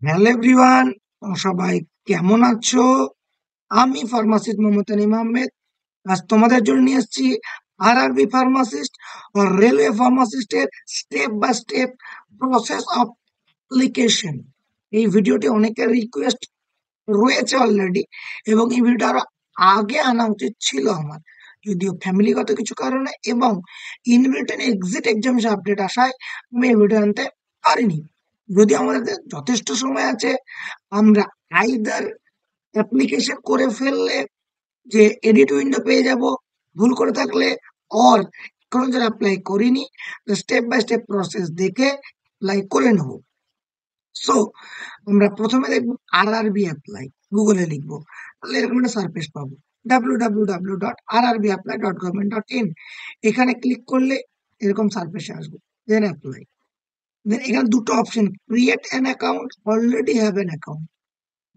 Hello everyone, সবাই কেমন আছো? আমি ফার্মাসিস্ট মমতা নিম আহমেদ। আজ তোমাদের জন্য নিয়ে এসেছি আরআরবি ফার্মাসিস্ট ও রেলওয়ে ফার্মাসিস্টের step by step process of application. এই ভিডিওটি অনেকের রিকোয়েস্ট রয়েছে অলরেডি, এবং এই ভিডিওটা আরো আগে আনা উচিত ছিল আমার, যদিও ফ্যামিলিগত কিছু কারণে এবং ইনভিটেন এক্সিট এক্সাম আপডেট আসায় আমি এই ভিডিও আনতে পারিনি। যদি আমাদের যথেষ্ট সময় আছে, আমরা আইদার অ্যাপ্লিকেশন করে ফেললে যে এডিট উইন্ডো পেয়ে যাব ভুল করে থাকলে, অর এখন যারা অ্যাপ্লাই করিনি স্টেপ বাই স্টেপ প্রসেস দেখে অ্যাপ্লাই করে নেব। সো আমরা প্রথমে দেখবো আরআরবি অ্যাপ্লাই, গুগলে লিখবো, তাহলে এরকম একটা সার্ফেস পাবো www.rrbapply.government.in। এখানে ক্লিক করলে এরকম সার্ফেসে আসবে, দেন অ্যাপ্লাই। দেন এখানে দুটো option, create an account, already have an account.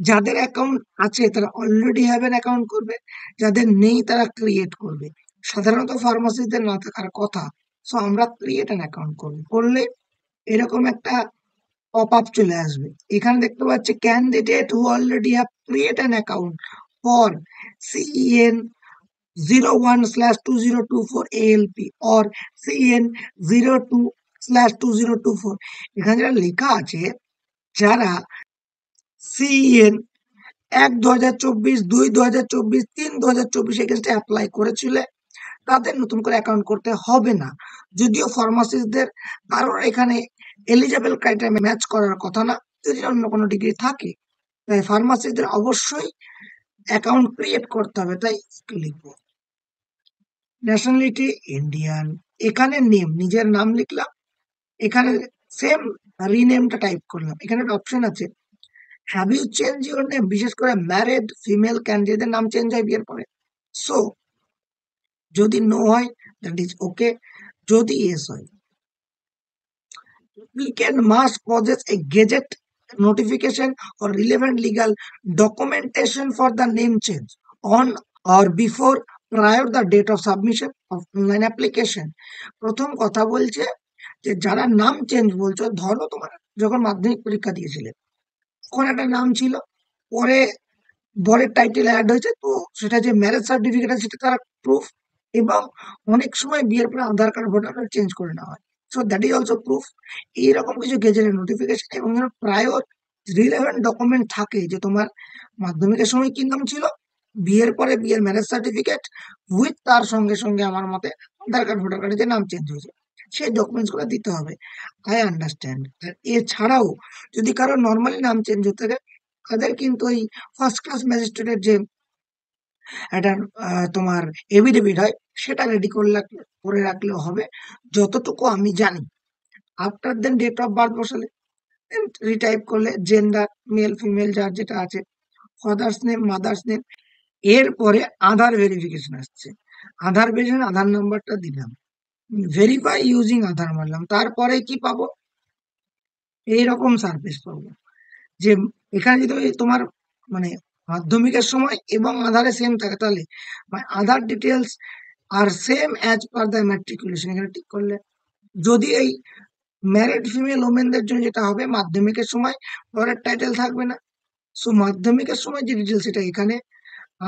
যাদের অ্যাকাউন্ট আছে তারা অলরেডি হ্যাভ অ্যান অ্যাকাউন্ট করবে, যাদের নেই তারা ক্রিয়েট করবে। সাধারণত ফার্মাসিস্টদের না থাকার কথা। সো আমরা ক্রিয়েট অ্যান অ্যাকাউন্ট করবো, করলে এরকম একটা পপ আপ চলে আসবে। এখানে দেখতে পাচ্ছি candidate who already have create an account for CEN 01/2024 ALP or CEN 02/2024। এখানে যারা লেখা আছে, যারা CEN 1/2024, 2/2024, 3/2024 এগেন্স্টে অ্যাপ্লাই করেছিল, তাদের নতুন করে অ্যাকাউন্ট করতে হবে না। যদিও ফার্মাসিস্টদের কারোর এখানে এলিজেবল ক্রাইটেরিয়া ম্যাচ করার কথা না, যদি অন্য কোনো ডিগ্রি থাকে। তাই ফার্মাসিস্টদের অবশ্যই অ্যাকাউন্ট ক্রিয়েট করতে হবে। তাই লিখবো ন্যাশনালিটি ইন্ডিয়ান, এখানে নেম নিজের নাম লিখলাম, এখানে সেম রিনেমটা টাইপ করলাম। এখানে একটা অপশন আছে, have you change your name, বিশেষ করে ম্যারিড ফিমেল ক্যান্ডিডেটদের নাম চেঞ্জ হয় বিয়ের পরে। সো যদি নো হয় দ্যাট ইজ ওকে, যদি ইয়েস হয় applicant must possess a gazette notification or relevant legal documentation for the name change on or before prior the date of submission of online application। প্রথম কথা বলছে যে যারা নাম চেঞ্জ বলছো, ধরো তোমার যখন মাধ্যমিক পরীক্ষা দিয়েছিলে তখন একটা নাম ছিল, পরে বরের টাইটেল অ্যাড হয়েছে, তো সেটা যে ম্যারেজ সার্টিফিকেট আছে সেটা তার প্রুফ, এবং অনেক সময় বিয়ের পরে আধার কার্ড ভোটার কার্ড চেঞ্জ করে নেওয়া হয়। So that is also proof. এইরকম কিছু গেজেটের নোটিফিকেশন এবং প্রায়র রিলেভেন্ট ডকুমেন্ট থাকে, যে তোমার মাধ্যমিকের সময় কি নাম ছিল, বিয়ের পরে বিয়ের ম্যারেজ সার্টিফিকেট উইথ তার সঙ্গে সঙ্গে আমার মতে আধার কার্ড ভোটার কার্ডে যে নাম চেঞ্জ হয়েছে, সেই ডকুমেন্টস গুলো দিতে হবে। I understand. এছাড়াও যদি কারো নর্মালি নাম চেঞ্জ হতে থাকে, তাদের কিন্তু ওই ফার্স্ট ক্লাস ম্যাজিস্ট্রেটের যে একটা তোমার এফিডেভিট হয়, সেটা রেডি করে রাখলেও হবে, যতটুকু আমি জানি। After then date of birth বসালে, রিটাইপ করলে জেন্ডার মেল ফিমেল যার যেটা আছে, ফাদার্স নেম মাদার্স নেম। এরপরে আধার ভেরিফিকেশন আসছে, আধার ভেরিফিকেশন আধার নাম্বারটা দিলাম, ভেরিফাই ইউজিং আধার মারলাম, তারপরে কি পাবো, এইরকম সার্ভিস পাবো। যে এখানে যদি তোমার মানে মাধ্যমিকের সময় এবং আধারে সেম থাকে, তাহলে আধার ডিটেলস আর same as per the matriculation, এখানে ঠিক করলে। যদি এই ম্যারিড ফিমেল ওমেনদের জন্য যেটা হবে, মাধ্যমিকের সময় পরের টাইটেল থাকবে না, সো মাধ্যমিকের সময় যে ডিটেলস সেটা এখানে,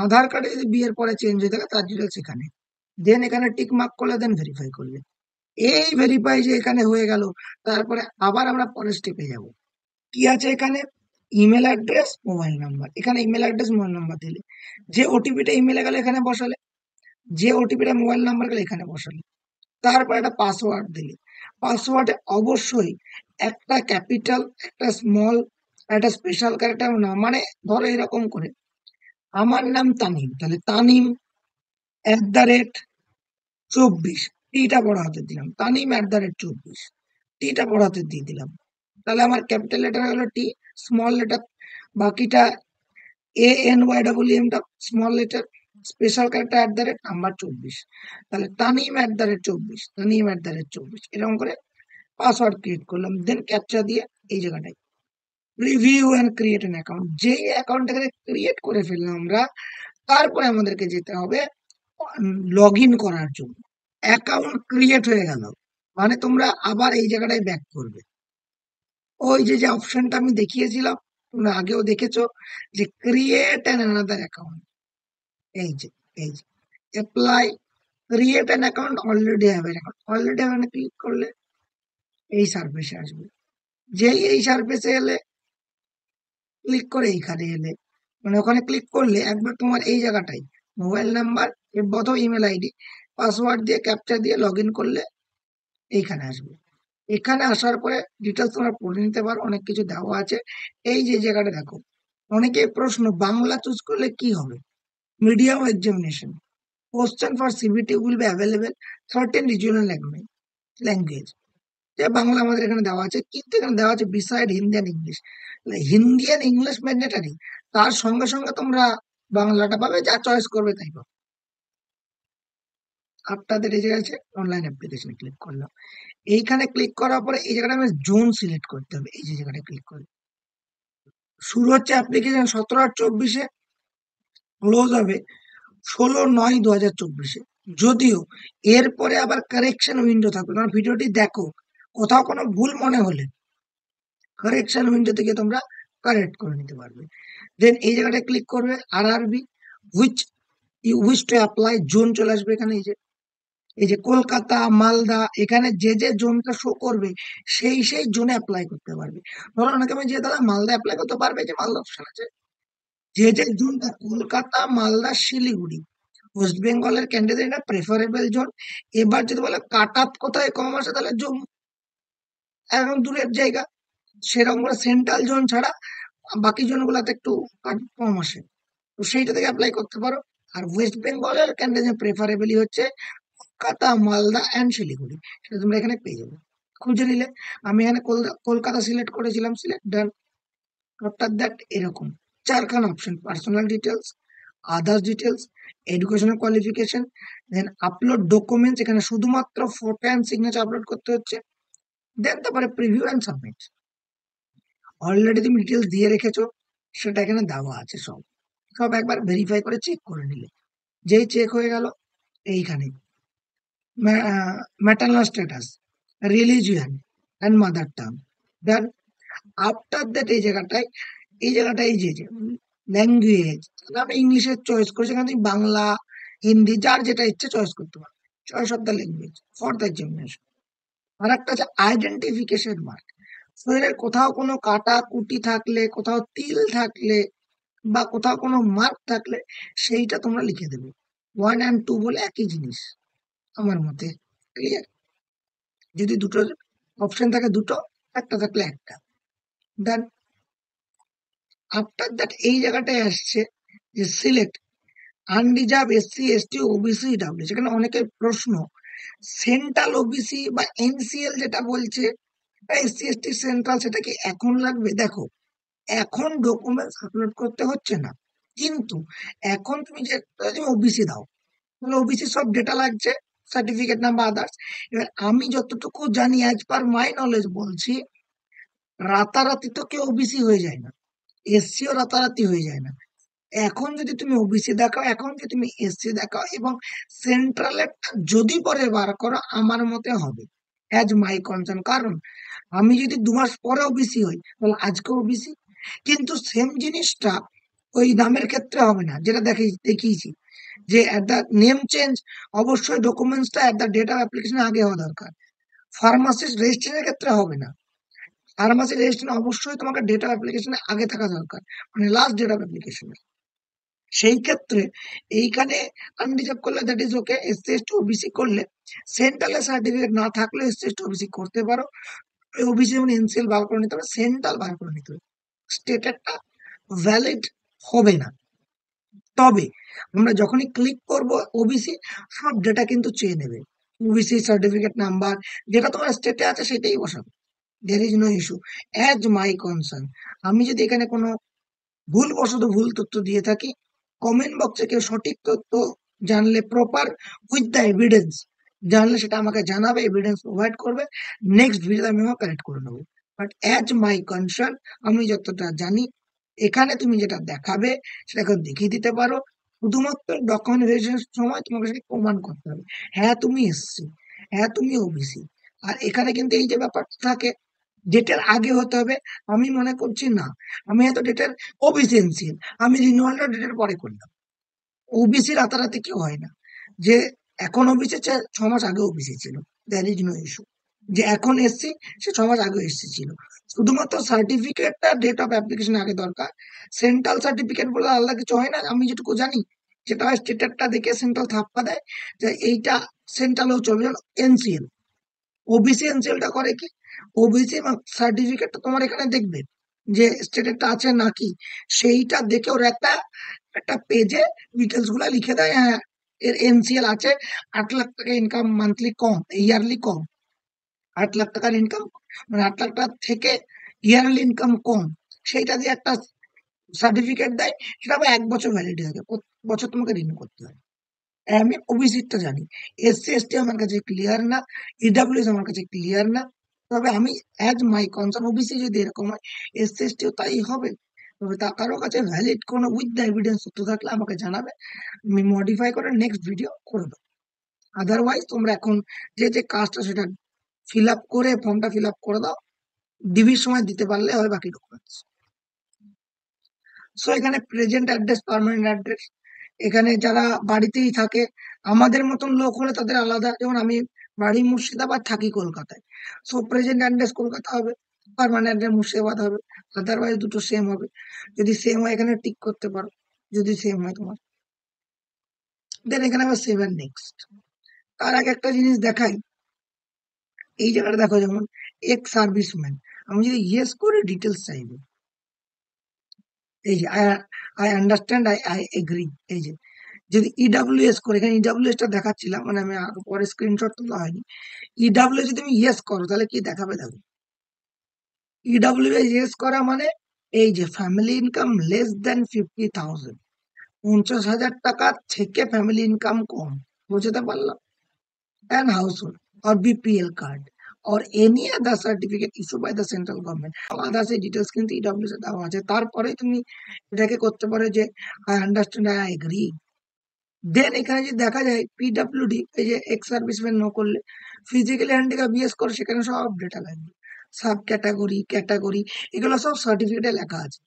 আধার কার্ডে যদি বিয়ের পরে চেঞ্জ হয়ে থাকে তার ডিটেলস এখানে, দেন এখানে টিক মার্ক করলে, দেন ভেরিফাই করলে। এই ভেরিফাই যে এখানে হয়ে গেল, তারপরে আবার আমরা পরের স্টেপে যাব। কি আছে এখানে, ইমেল অ্যাড্রেস মোবাইল নাম্বার। এখানে ইমেল অ্যাড্রেস মোবাইল নাম্বার দিলে, যে ওটিপিটা ইমেলে গেলে এখানে বসালে, যে ওটিপিটা মোবাইল নাম্বার গেলে এখানে বসালে, তারপর একটা পাসওয়ার্ড দিলে। পাসওয়ার্ডে অবশ্যই একটা ক্যাপিটাল, একটা স্মল, একটা স্পেশাল ক্যারেক্টার নাম, মানে ধরো এরকম করে, আমার নাম তানিম, তাহলে তানিম @24, টিটা বড় হাতে দিলাম, তানিম @24, টিটা বড় হাতে দিয়ে দিলাম। তাহলে আমার ক্যাপিটাল লেটার হলো টি, স্মল লেটার বাকিটা ANYEEM টা small letter, special character number 24। তাহলে তানিম @24, তানিম @24, এরকম করে পাসওয়ার্ড ক্রিয়েট করলাম, দেন ক্যাপচা দিয়ে এই জায়গাটায় review and create an account. যেই অ্যাকাউন্টটাকে ক্রিয়েট করে ফেললাম আমরা, তারপরে আমাদেরকে যেতে হবে লগ ইন করার জন্য। অ্যাকাউন্ট ক্রিয়েট হয়ে গেল মানে তোমরা আবার এই জায়গাটায় ব্যাক করবে, ওই যে যে অপশনটা আমি দেখিয়েছিলাম, তোমরা আগেও দেখেছো, যে ক্রিয়েট অ্যান অ্যানাদার অ্যাকাউন্ট, এই যে এই যে apply create an account already have an account, already have click করলে এই সার্ভিসে আসবে। যেই এই সার্ভিসে এলে, ক্লিক করে এইখানে এলে, মানে ওখানে ক্লিক করলে একবার তোমার এই জায়গাটাই মোবাইল নাম্বার অথবা ইমেল আইডি পাসওয়ার্ড দিয়ে ক্যাপচা দিয়ে লগ ইন করলে এইখানে আসবে। এখানে আসার পরে ডিটেলস তোমরা পড়ে নিতে পারো, অনেক কিছু দেওয়া আছে। এই যে জায়গাটা দেখো, অনেকে প্রশ্ন বাংলা চুজ করলে কি হবে, medium examination question for CBT will be available 13 regional language. যে বাংলা আমাদের এখানে দেওয়া আছে, কিন্তু এখানে দেওয়া আছে beside Hindi and English. Hindi and English mandatory, তার সঙ্গে সঙ্গে তোমরা বাংলাটা পাবে, যা চয়েস করবে তাই পাবে। আপনাদের এই জায়গায় আছে অনলাইন অ্যাপ্লিকেশনে ক্লিক করলাম, এইখানে ক্লিক করার পরে এই জায়গাটা আমি জোন সিলেক্ট করতে হবে, এই যে জায়গাটা ক্লিক করে শুরু হচ্ছে অ্যাপ্লিকেশন 17/8/24, ক্লোজ হবে 16/9/2024। যদিও এরপরে আবার কারেকশন উইন্ডো থাকবে, কারণ ভিডিওটি দেখো, কোথাও কোনো ভুল মনে হলে কারেকশন উইন্ডো থেকে তোমরা কারেক্ট করে নিতে পারবে। দেন এই জায়গাটায় ক্লিক করবে RRB, which you wish to apply, zone চলে আসবে এখানে। এই যে কলকাতা, মালদা, এখানে যে যে জোনটা শো করবে সেই সেই জোনে অ্যাপ্লাই করতে পারবে। ধরো অনেকে আমি যে দাদা মালদা অ্যাপ্লাই করতে পারবে, যে মালদা অপশন আছে। যে যে জোনটা কলকাতা, মালদা, শিলিগুড়ি, ওয়েস্ট বেঙ্গলের ক্যান্ডিডেটরা প্রেফারেবল জোন। এবার যদি বলে কাট অফ কোথায় কম আসে, তাহলে জম্মু, এখন দূরের জায়গা, সেরকম করে সেন্ট্রাল জোন ছাড়া বাকি জোনগুলোতে একটু কাট কম আসে, তো সেইটা থেকে অ্যাপ্লাই করতে পারো। আর ওয়েস্ট বেঙ্গলের ক্যান্ডিডেট প্রেফারেবলি হচ্ছে কলকাতা, মালদা অ্যান্ড শিলিগুড়ি, সেটা তোমরা এখানে পেয়ে যাবে, খুঁজে নিলে। আমি এখানে কলকাতা সিলেক্ট করেছিলাম, সিলেক্ট ডান। আফটার দ্যাট এরকম চারখানা option, personal details, others details, educational qualification, then upload documents, এখানে শুধুমাত্র ফটো অ্যান্ড সিগনেচার আপলোড করতে হচ্ছে। দেন তারপরে প্রিভিউ অ্যান্ড সাবমিট। অলরেডি তুমি ডিটেলস দিয়ে রেখেছো, সেটা এখানে দেওয়া আছে সব, সব একবার ভেরিফাই করে চেক করে নিলে। যেই চেক হয়ে গেল, এইখানে maternal status, religion and mother tongue, then after that এই জায়গাটায় এই যে ল্যাঙ্গুয়েজ, আমি ইংলিশের চয়েস করেছি, এখানে তুমি বাংলা, হিন্দি, যার যেটা ইচ্ছে চয়েস করতে পারো, choice of the language for the examination. আর একটা আছে আইডেন্টিফিকেশন মার্ক, শরীরের কোথাও কোনো কাটা কুটি থাকলে, কোথাও তিল থাকলে, বা কোথাও কোনো মার্ক থাকলে, সেইটা তোমরা লিখে দেবে। 1 and 2 বলে একই জিনিস আমার মতে, ক্লিয়ার। যদি দুটো অপশন থাকে দুটো, একটা থাকলে একটা। দেন আফটার দ্যাট এই জায়গাটায় আসছে যে select unreserved SC ST OBC W. সেখানে অনেকের প্রশ্ন, সেন্ট্রাল ওবিসি বা এনসিএল যেটা বলছে, এসসি এসটি সেন্ট্রাল, সেটা কি এখন লাগবে? দেখো, এখন ডকুমেন্টস আপলোড করতে হচ্ছে না, কিন্তু এখন তুমি যে ওবিসি দাও, তাহলে ওবিসি সব ডেটা লাগছে, সার্টিফিকেট নাম্বার, আদার্স। এবার আমি যতটুকু জানি, অ্যাজ পার মাই নলেজ বলছি, রাতারাতি তো কেউ ওবিসি হয়ে যায় না, এসসিও রাতারাতি হয়ে যায় না। এখন যদি তুমি ওবিসি দেখাও, এখন যদি তুমি এসসি দেখাও, এবং সেন্ট্রালের যদি পরে বার করো, আমার মতে হবে, অ্যাজ মাই কনসার্ন। কারণ আমি যদি 2 মাস পরে ওবিসি হই, তাহলে আজকে ওবিসি, কিন্তু সেম জিনিসটা ওই নামের ক্ষেত্রে হবে না, যেটা দেখিয়েছি, যে অ্যাট দ্য নেম চেঞ্জ অবশ্যই ডকুমেন্টসটা at the date of application আগে হওয়া দরকার। ফার্মাসিস্ট রেজিস্ট্রেশনের ক্ষেত্রে হবে না, ফার্মাসি রেজিস্ট্রেশন অবশ্যই তোমাকে ডেট অফ অ্যাপ্লিকেশনে আগে থাকা দরকার, মানে লাস্ট ডেট অফ অ্যাপ্লিকেশন। সেই ক্ষেত্রে এইখানে আনরিজার্ভ করলে that is okay, SC ST OBC করলে সেন্ট্রালের সার্টিফিকেট না থাকলে এসসি এসটি ওবিসি করতে পারো। ওবিসি যেমন এনসিএল বার করে নিতে হবে, সেন্ট্রাল বার করে নিতে হবে, স্টেটেরটা ভ্যালিড হবে না। তবে আমরা যখনই ক্লিক করব ওবিসি, সব ডেটা কিন্তু চেয়ে নেবে, ওবিসি সার্টিফিকেট নাম্বার, যেটা তোমার স্টেটে আছে সেটাই বসাবে, there is no issue, as my concern. আমি যদি এখানে কোনো ভুলবশত ভুল তথ্য দিয়ে থাকি, কমেন্ট বক্সে কেউ সঠিক তথ্য জানলে, প্রপার উইথ দ্য এভিডেন্স জানলে, সেটা আমাকে জানাবে, এভিডেন্স প্রোভাইড করবে, নেক্সট ভিডিওতে আমি কারেক্ট করে নেবো। বাট অ্যাজ মাই কনসার্ন, আমি যতটা জানি, এখানে তুমি যেটা দেখাবে সেটা এখন দেখিয়ে দিতে পারো। শুধুমাত্র ডকুমেন্ট ভেরিফিকেশনের সময় তোমাকে সেটা প্রমাণ করতে হবে, হ্যাঁ তুমি এসসি, হ্যাঁ তুমি ওবিসি। আর এখানে কিন্তু এই যে ব্যাপারটা থাকে, ডেটের আগে হতে হবে আমি মনে করছি না। আমি হয়তো ডেটের ওবিসি এনসিএল, আমি রিনিউয়ালটা ডেটের পরে করলাম। ওবিসি রাতারাতি কেউ হয় না। যে এখন ওবিসি 6 মাস আগে ওবিসি ছিল, দ্যার ইজ নো ইস্যু। যে এখন এসসি সে 6 মাস আগে এসসি ছিল। শুধুমাত্র সার্টিফিকেটটা ডেট অফ অ্যাপ্লিকেশন আগে দরকার। সেন্ট্রাল সার্টিফিকেট বলে আলাদা কিছু হয় না আমি যেটুকু জানি। যেটা হয় স্টেটারটা দেখে সেন্ট্রাল থাপ্পা দেয় যে এইটা সেন্ট্রালও চলবে। এনসিএল, ওবিসি এনসিএলটা করে কি, ওবিসি সার্টিফিকেটটা তোমার এখানে দেখবে যে স্টেটেরটা আছে নাকি, সেইটা দেখে ওরা একটা একটা পেজে ডিটেলস গুলা লিখে দেয়, হ্যাঁ এর এনসিএল আছে, 8 লাখ টাকা ইনকাম মান্থলি কম, ইয়ারলি কম, 8 লাখ টাকার ইনকাম, মানে 8 লাখ টাকা থেকে ইয়ারলি ইনকাম কম, সেইটা দিয়ে একটা সার্টিফিকেট দেয়। সেটা আবার 1 বছর ভ্যালিডি থাকে, প্রত্যেক বছর তোমাকে রিনিউ করতে হয়। আমি ওবিসিটা জানি, এসসি এসটি আমার কাছে ক্লিয়ার না, ইডাব্লিউএস আমার কাছে ক্লিয়ার না। তবে আমি অ্যাজ মাই কনসার্ন ওবিসি যদি এরকম হয়, এসসি এসটিও তাই হবে। তবে তা কারো কাছে ভ্যালিড কোনো উইথ দ্য এভিডেন্স সত্য থাকলে আমাকে জানাবে, আমি মডিফাই করে নেক্সট ভিডিও করে দেবো। আদারওয়াইজ তোমরা এখন যে যে কাজটা সেটা ফিল আপ করে ফর্মটা ফিল আপ করে দাও, ডিবির সময় দিতে পারলে হবে বাকি ডকুমেন্টস। সো এখানে প্রেজেন্ট অ্যাড্রেস, পার্মানেন্ট অ্যাড্রেস, এখানে যারা বাড়িতেই থাকে, আমাদের মতন লোক হলে তাদের আলাদা, যেমন আমি বাড়ি মুর্শিদাবাদ, থাকি কলকাতায়, সো প্রেজেন্ট অ্যাড্রেস কলকাতা হবে, পার্মানেন্ট অ্যাড্রেস মুর্শিদাবাদ হবে। আদারওয়াইজ দুটো সেম হবে। যদি সেম হয় এখানে টিক করতে পারো, যদি সেম হয় তোমার, দেন এখানে আবার সেভ এন্ড নেক্সট। তার আগে একটা জিনিস দেখাই, এই জায়গাটা দেখো, যেমন এক্স সার্ভিসম্যান, আমি যদি ইয়েস করে ডিটেলস চাইবো, এই যে আই আন্ডারস্ট্যান্ড, আই এগ্রি, এই যে যদি ইডাব্লিউএস করে, এখানে ইডাব্লিউএস টা দেখাচ্ছিলাম, মানে আমি পরে স্ক্রিনশট তোলা হয়নি। ইডাব্লিউ যদি তুমি ইয়েস করো তাহলে কি দেখাবে দেখো, ইডাব্লিউএস ইয়েস করা মানে এই যে ফ্যামিলি ইনকাম লেস দেন 50,000, 50,000 টাকা থেকে ফ্যামিলি ইনকাম কম, বুঝতে পারলাম, and household or BPL card or any other certificate issued by the central government, others এই ডিটেলস কিন্তু ইডাব্লিউএস এ দেওয়া আছে। তারপরে তুমি এটাকে করতে পারো যে আই আন্ডারস্ট্যান্ড, আই এগ্রি। দেন এখানে যদি দেখা যায় পিডাব্লিউডি, এই যে এক্স সার্ভিসম্যান নো করলে, ফিজিক্যালি হ্যান্ডিক্যাপ বিএস করে, সেখানে সব ডেটা লাগবে, সাব ক্যাটাগরি, ক্যাটাগরি, এগুলো সব সার্টিফিকেটে লেখা আছে।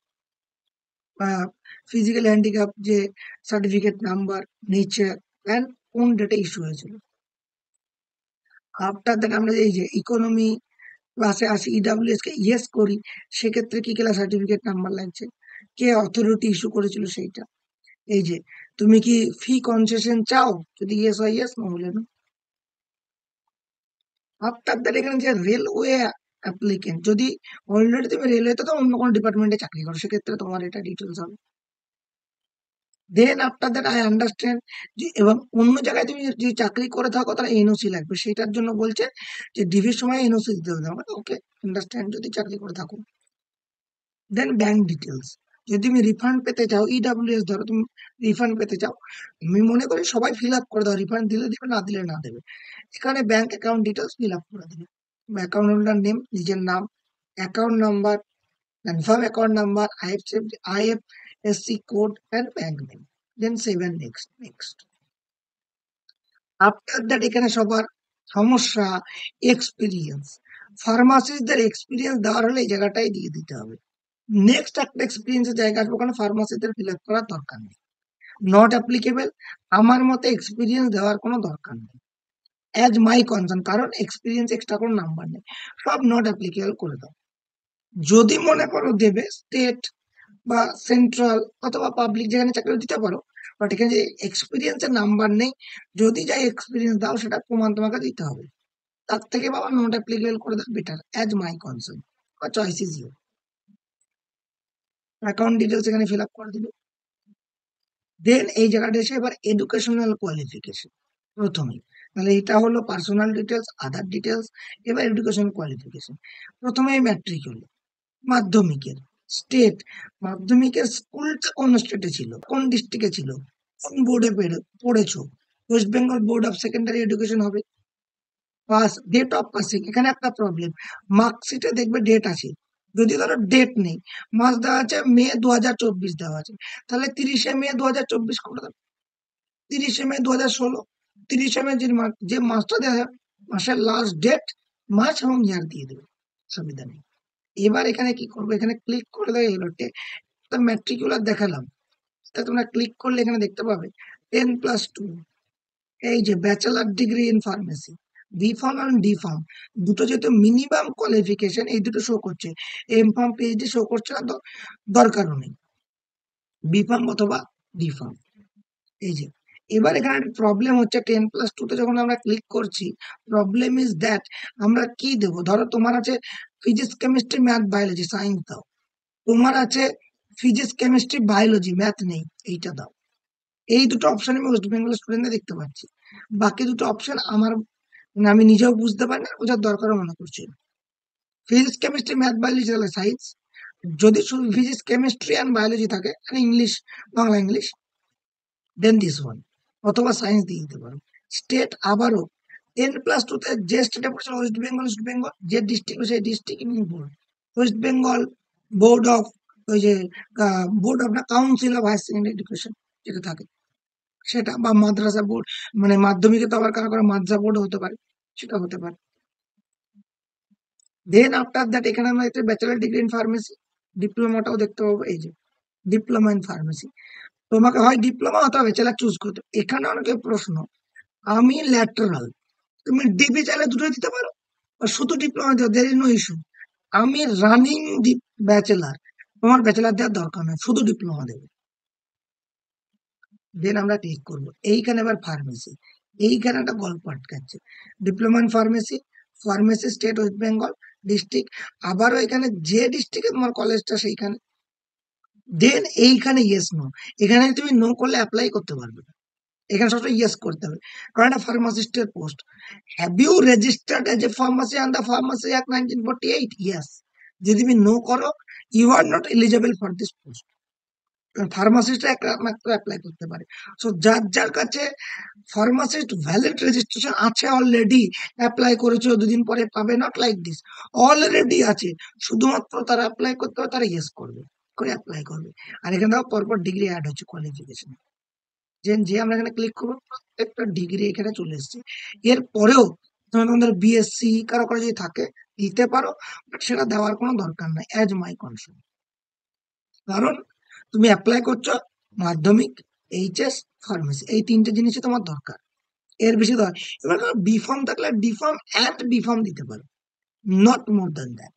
ফিজিক্যাল হ্যান্ডিক্যাপ যে সার্টিফিকেট নাম্বার, নেচার, অ্যান্ড কোন ডেটে ইস্যু হয়েছিল। আফটার দ্যাট আমরা এই যে ইকোনমি ক্লাসে আসি, ইডাব্লিউএস কে ইয়েস করি, সেক্ষেত্রে কি ক্লাস সার্টিফিকেট নাম্বার লাগছে, কে অথরিটি ইস্যু করেছিল সেইটা। এই যে তুমি কি ফি কনসেশন চাও, যদি ইয়েস হয় ইয়েস, না হলে না। আফটার দ্যাট এখানে যে রেলওয়ে অ্যাপ্লিকেন্ট, যদি অলরেডি তুমি রেলওয়েতে তো অন্য কোনো ডিপার্টমেন্টে চাকরি করো, সেক্ষেত্রে তোমার এটা ডিটেলস হবে। Then after that I understand, যে এবং অন্য জায়গায় তুমি যদি চাকরি করে থাকো তাহলে এনওসি লাগবে, সেটার জন্য বলছে যে ডিভির সময় এনওসি দিতে হবে, মানে ওকে আন্ডারস্ট্যান্ড যদি চাকরি করে থাকো। দেন ব্যাংক ডিটেলস, যদি তুমি রিফান্ড পেতে চাও, ইডাব্লিউএস ধরো তুমি রিফান্ড পেতে চাও, আমি মনে করি সবাই ফিল আপ করে দাও, রিফান্ড দিলে দিবে, না দিলে না দেবে। এখানে bank account details fill up করে দেবে, অ্যাকাউন্ট হোল্ডার নেম, নিজের নাম, account number, confirm account number, IFSC code and bank name, then save and next next. After that এখানে সবার সমস্যা এক্সপিরিয়েন্স, ফার্মাসিস্টদের এক্সপিরিয়েন্স দেওয়ার হলে এই জায়গাটাই দিয়ে দিতে হবে। নেক্সট একটা এক্সপিরিয়েন্সের জায়গা আসবে, ওখানে ফার্মাসিদের ফিল আপ করার দরকার নেই, নট অ্যাপ্লিকেবল। আমার মতে এক্সপিরিয়েন্স দেওয়ার কোনো দরকার নেই, অ্যাজ মাই কনসার্ন, কারণ এক্সপিরিয়েন্স এক্সট্রা কোনো নাম্বার নেই, সব নট অ্যাপ্লিকেবল করে দাও। যদি মনে করো দেবে, স্টেট বা সেন্ট্রাল অথবা পাবলিক যেখানে চাকরি দিতে পারো, বাট এখানে যে এক্সপিরিয়েন্সের নাম্বার নেই, যদি যাই এক্সপিরিয়েন্স দাও সেটা প্রমাণ তোমাকে দিতে হবে, তার থেকে বাবা নট অ্যাপ্লিকেবল করে দাও বেটার, অ্যাজ মাই কনসার্ন, বা choice is your. Account details এখানে ফিল আপ করে দিবে। দেন এই জায়গাটা এসে এবার এডুকেশনাল কোয়ালিফিকেশন প্রথমেই, তাহলে এটা হলো পার্সোনাল ডিটেলস, আধার ডিটেলস, এবার এডুকেশন কোয়ালিফিকেশন। প্রথমে ম্যাট্রিক হলো, মাধ্যমিকের স্টেট, মাধ্যমিকের স্কুলটা কোন স্টেটে ছিল, কোন ডিস্ট্রিক্টে ছিল, কোন বোর্ডে পড়েছো, West Bengal board of secondary education হবে। পাস, ডেট অফ পাসিং, এখানে একটা প্রবলেম, মার্কশিটে দেখবে ডেট আছে, যদি ধরো ডেট নেই, মাস দেওয়া আছে মে 2024 দেওয়া আছে, তাহলে 30শে মে 2024 করে দেবে, 30শে মে 2016, 30শে মে যে মাসটা দেওয়া হয়, মাসের লাস্ট ডেট, মাস এবং ইয়ার দিয়ে দেবে, সুবিধা নেই। এবার এখানে কি করবো, এখানে ক্লিক করে দেয় এলো ম্যাট্রিকুলার দেখালাম, তা তোমরা ক্লিক করলে এখানে দেখতে পাবে 10+2, এই যে bachelor degree in pharmacy, B pharm আর ডি ফার্ম, দুটো যেহেতু মিনিমাম কোয়ালিফিকেশন, এই দুটো শো করছে। এম ফার্ম পিএইচডি শো করছে না, তো দরকারও নেই, বি ফার্ম অথবা ডি ফার্ম। এই যে এবার এখানে একটা প্রবলেম হচ্ছে, 10+2 তে যখন আমরা ক্লিক করছি, প্রবলেম ইজ দ্যাট আমরা কি দেবো। ধরো তোমার আছে physics chemistry math biology, science দাও। তোমার আছে ফিজিক্স কেমিস্ট্রি বায়োলজি, ম্যাথ নেই, এইটা দাও। এই দুটো অপশন আমি ওয়েস্ট বেঙ্গল স্টুডেন্টদের দেখতে পাচ্ছি। বাকি দুটো অপশন আমার মানে আমি নিজেও বুঝতে পারি না, বোঝার দরকারও মনে করছি না। ফিজিক্স কেমিস্ট্রি ম্যাথ বায়োলজি তাহলে সায়েন্স, যদি শুধু ফিজিক্স কেমিস্ট্রি অ্যান্ড বায়োলজি থাকে, English, Bangla English, then this one, অথবা সায়েন্স দিয়ে দিতে পারো। স্টেট আবারও 10+2 তে যে স্টেটে পড়ছে ওয়েস্ট বেঙ্গল, যে ডিস্ট্রিক্ট সেই ডিস্ট্রিক্ট এবং board, West Bengal board of, ওই যে বোর্ড অফ না, council of higher secondary education যেটা থাকে সেটা, বা মাদ্রাসা বোর্ড, মানে মাধ্যমিকে তো আবার কারো কারো মাদ্রাসা বোর্ড হতে পারে, সেটা হতে পারে। দেন আফটার দ্যাট এখানে আমরা একটা ব্যাচেলার ডিগ্রি ইন ফার্মেসি, ডিপ্লোমাটাও দেখতে পাবো, এই যে ডিপ্লোমা ইন ফার্মেসি। তোমাকে হয় ডিপ্লোমা অথবা ব্যাচেলার চুজ করতে। এখানে অনেকের প্রশ্ন, আমি ল্যাটারাল, তুমি ডিপি চাইলে দুটোই দিতে পারো, বা শুধু ডিপ্লোমা দিও, দের ইজ নো ইস্যু। আমি রানিং ব্যাচেলার, তোমার ব্যাচেলার দেওয়ার দরকার নেই, শুধু ডিপ্লোমা দেবে। দেন আমরা ক্লিক করবো এইখানে, এবার ফার্মেসি, এইখানে একটা গল্প আটকাচ্ছে। Diploma in pharmacy, pharmacy state West Bengal, district, আবারও এখানে যে ডিস্ট্রিক্টে তোমার কলেজটা সেইখানে। দেন এইখানে ইয়েস নো, এখানে তুমি নো করলে অ্যাপ্লাই করতে পারবে না, এখানে সবসময় ইয়েস করতে হবে, কারণ এটা ফার্মাসিস্টের post. Have you registered as a pharmacy under pharmacy act 1948? Yes. যদি তুমি নো করো, you are not eligible for this post. ফার্মাসিস্টরা একমাত্র অ্যাপ্লাই করতে পারে। সো যার যার কাছে ফার্মাসিস্ট ভ্যালিড রেজিস্ট্রেশন আছে অলরেডি, অ্যাপ্লাই করেছো, দুদিন পরে পাবে, নট লাইক দিস, অলরেডি আছে, শুধুমাত্র তারা অ্যাপ্লাই করতে হবে, তারা ইয়েস করবে, করে অ্যাপ্লাই করবে। আর এখানে দেখো পরপর ডিগ্রি অ্যাড হচ্ছে, কোয়ালিফিকেশন, যে আমরা এখানে ক্লিক করবো, প্রত্যেকটা ডিগ্রি এখানে চলে এসছে। এরপরেও তোমাদের বিএসসি কারো কারো যদি থাকে দিতে পারো, বাট সেটা দেওয়ার কোনো দরকার নাই, অ্যাজ মাই কনসার্ন। কারণ তুমি অ্যাপ্লাই করছো মাধ্যমিক, এইচএস, ফার্মেসি, এই তিনটে জিনিসই তোমার দরকার, এর বেশি দরকার। এবার বি ফার্ম থাকলে D pharm and B pharm দিতে পারো, নট মোর দ্যান দ্যাট।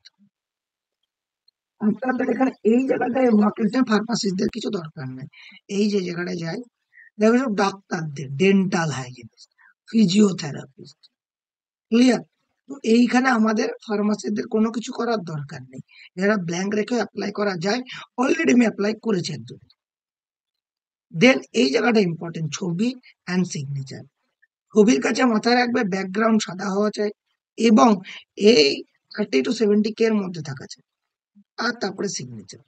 আপনাদের এখানে এই জায়গাটায় ফার্মাসিস্টদের কিছু দরকার নেই। এই যে জায়গাটায় যায়, দেখো সব ডাক্তারদের, ডেন্টাল হাইজিনিস্ট, ফিজিওথেরাপিস্ট, ক্লিয়ার। তো এইখানে আমাদের ফার্মাসিস্টদের কোনো কিছু করার দরকার নেই, যারা ব্ল্যাঙ্ক রেখে অ্যাপ্লাই করা যায়, অলরেডি আমি অ্যাপ্লাই করেছি একজন। দেন এই জায়গাটা ইম্পর্টেন্ট, ছবি অ্যান্ড সিগনেচার। ছবির কাছে মাথায় রাখবে ব্যাকগ্রাউন্ড সাদা হওয়া চাই, এবং এই 30 to 70K এর মধ্যে থাকা চাই। আর তারপরে সিগনেচার,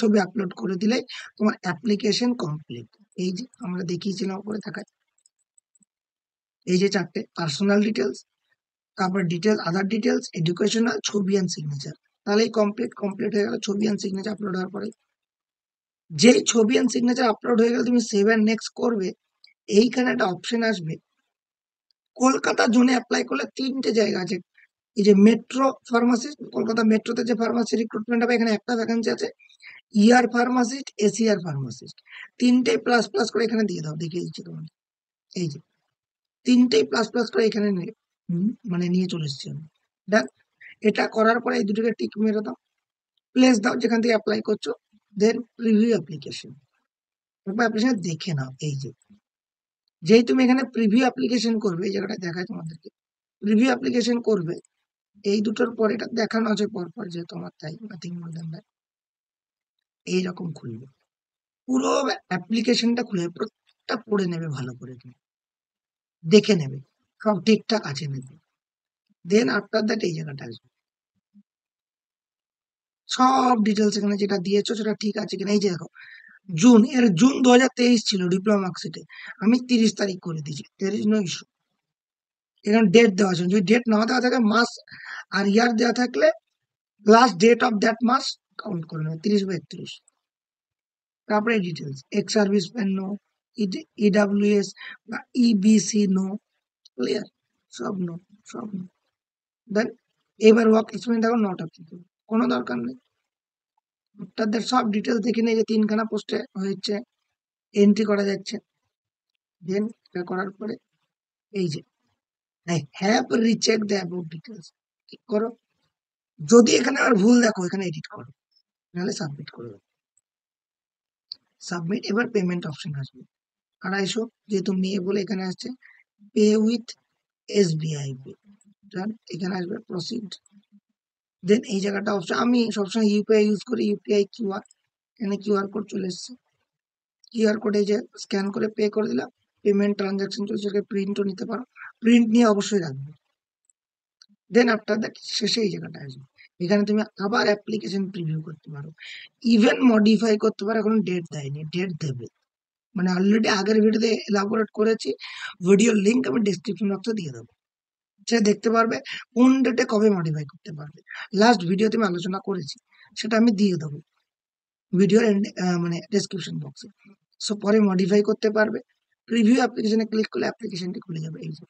ছবি আপলোড করে দিলে তোমার অ্যাপ্লিকেশন কমপ্লিট। এই যে আমরা দেখিয়েছিলাম উপরে থাকা, এই যে চারটে, পার্সোনাল ডিটেলস, তারপর ডিটেলস, আদার ডিটেলস, এডুকেশনাল, ছবি অ্যান্ড সিগনেচার। তাহলেই কমপ্লিট হয়ে গেল। ছবি অ্যান্ড সিগনেচার আপলোড হওয়ার পরে, যেই ছবি অ্যান্ড সিগনেচার আপলোড হয়ে গেলে তুমি সেভ অ্যান্ড নেক্সট করবে, এইখানে একটা অপশন আসবে, কলকাতা জোনে অ্যাপ্লাই করলে তিনটে জায়গা আছে। এই যে মেট্রো ফার্মাসিস্ট, কলকাতা মেট্রোতে যে ফার্মাসি রিক্রুটমেন্ট হবে, এখানে একটা ভ্যাকেন্সি আছে, ইয়ার ফার্মাসিস্ট, এসিআর ফার্মাসিস্ট, তিনটেই প্লাস প্লাস করে এখানে দিয়ে দাও, দেখিয়ে দিচ্ছি তোমাকে। এই যে তিনটেই প্লাস প্লাস করে এখানে মানে নিয়ে চলে এসছি আমি। দেন এটা করার পরে এই দুটোকে টিক মেরে দাও, প্লেস দাও যেখান থেকে অ্যাপ্লাই করছো, দেন প্রিভিউ অ্যাপ্লিকেশন, অ্যাপ্লিকেশন দেখে নাও। এই যে যেই তুমি এখানে প্রিভিউ অ্যাপ্লিকেশন করবে, এই জায়গাটা দেখায় তোমাদেরকে, প্রিভিউ অ্যাপ্লিকেশন করবে, এই দুটোর পর এটা দেখানো আছে পরপর যে তোমার, তাই নাথিং মোর দ্যান দ্যাট। এইরকম খুলবে, পুরো অ্যাপ্লিকেশনটা খুলে প্রত্যেকটা পড়ে নেবে, ভালো করে তুমি দেখে নেবে সব ঠিকঠাক আছে নাকি। দেন আফটার দ্যাট এই জায়গাটা আসবে, সব ডিটেলস এখানে যেটা দিয়েছো সেটা ঠিক আছে কিনা। এই যে দেখো, জুন 2023 ছিল ডিপ্লোমা মার্কশিটে, আমি 30 তারিখ করে দিয়েছি, দের ইজ নো ইস্যু। এখানে ডেট দেওয়া আছে, যদি ডেট না দেওয়া থাকে, মাস আর ইয়ার দেওয়া থাকলে লাস্ট ডেট অফ দ্যাট মাস কাউন্ট করে নেবে, 30/31। তারপরে details, ex service man no, EWS বা ইবিসি নো, ক্লিয়ার, সব নো, সব নো। দেন এবার ওয়ার্ক এক্সপেরিয়েন্স দেখো নট অ্যাপ্লিকেবল, কোনো দরকার নেই। তাদের সব ডিটেলস দেখে নিয়ে যে 3খানা পোস্টে হয়েছে, এন্ট্রি করা যাচ্ছে। দেন এটা করার পরে এই যে I have recheck the about details, ঠিক করো। যদি এখানে আর ভুল দেখো এখানে এডিট করো, নাহলে সাবমিট করে দাও। সাবমিট, এবার পেমেন্ট অপশন আসবে 250, যেহেতু মেয়ে বলে এখানে আসছে পে উইথ এসবিআই পে। ডান, এখানে আসবে প্রসিড। দেন এই জায়গাটা অপশন, আমি সবসময় ইউপিআই ইউজ করি, ইউপিআই কিউআর, এখানে কিউআর কোড চলে এসছে। কিউআর কোডে যে স্ক্যান করে পে করে দিলাম, পেমেন্ট ট্রানজাকশন চলছে, প্রিন্টও নিতে পারো, প্রিন্ট নিয়ে অবশ্যই রাখবে। দেন আফটার দ্যাট শেষে এই জায়গাটা আসবে, এখানে তুমি আবার অ্যাপ্লিকেশন প্রিভিউ করতে পারো, ইভেন মডিফাই করতে পারো। এখন ডেট দেয়নি, ডেট দেবে, মানে অলরেডি আগের ভিডিওতে এলাবোরেট করেছি, ভিডিওর লিঙ্ক আমি ডেসক্রিপশন বক্সে দিয়ে দেবো, সে দেখতে পারবে কোন ডেটে কবে মডিফাই করতে পারবে। লাস্ট ভিডিওতে আমি আলোচনা করেছি, সেটা আমি দিয়ে দেবো ভিডিওর মানে ডেসক্রিপশন বক্সে। সো পরে মডিফাই করতে পারবে। প্রিভিউ অ্যাপ্লিকেশনে ক্লিক করলে অ্যাপ্লিকেশনটি খুলে যাবে, এই যে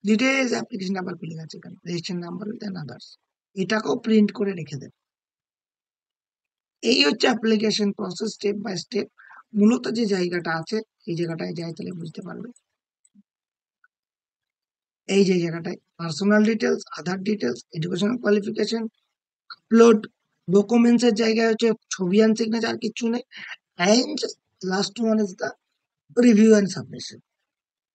ডিটেলস অ্যাপ্লিকেশন নাম্বার খুলে গেছে, এখানে রেজিস্ট্রেশন নাম্বার দেন আদার্স, এটাকেও প্রিন্ট করে রেখে দেবে। এই হচ্ছে application process step by step. মূলত যে জায়গাটা আছে এই জায়গাটায় যাই তাহলে বুঝতে পারবে। এই যে জায়গাটায় personal details, Aadhaar details, educational qualification, upload documents এর জায়গায় হচ্ছে ছবি অ্যান্ড সিগনেচার, আর কিছু নেই। And last one is the review and submission.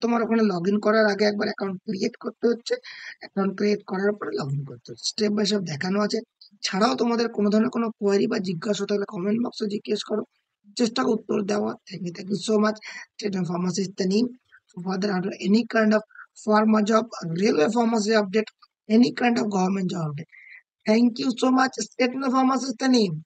তোমার ওখানে লগ ইন করার আগে একবার অ্যাকাউন্ট ক্রিয়েট করতে হচ্ছে, অ্যাকাউন্ট ক্রিয়েট করার পরে লগ ইন করতে হচ্ছে, স্টেপ বাই স্টেপ দেখানো আছে। ছাড়াও তোমাদের কোনো ধরনের কোনো কোয়ারি বা জিজ্ঞাসা থাকলে কমেন্ট বক্সে জিজ্ঞেস করো, চেষ্টা করো উত্তর দেওয়া। Thank you so much. State and pharmacy is the name. For further any kind of pharma job, railway pharmacy update, any kind of government job update. Thank you so much. State and pharmacy is the name.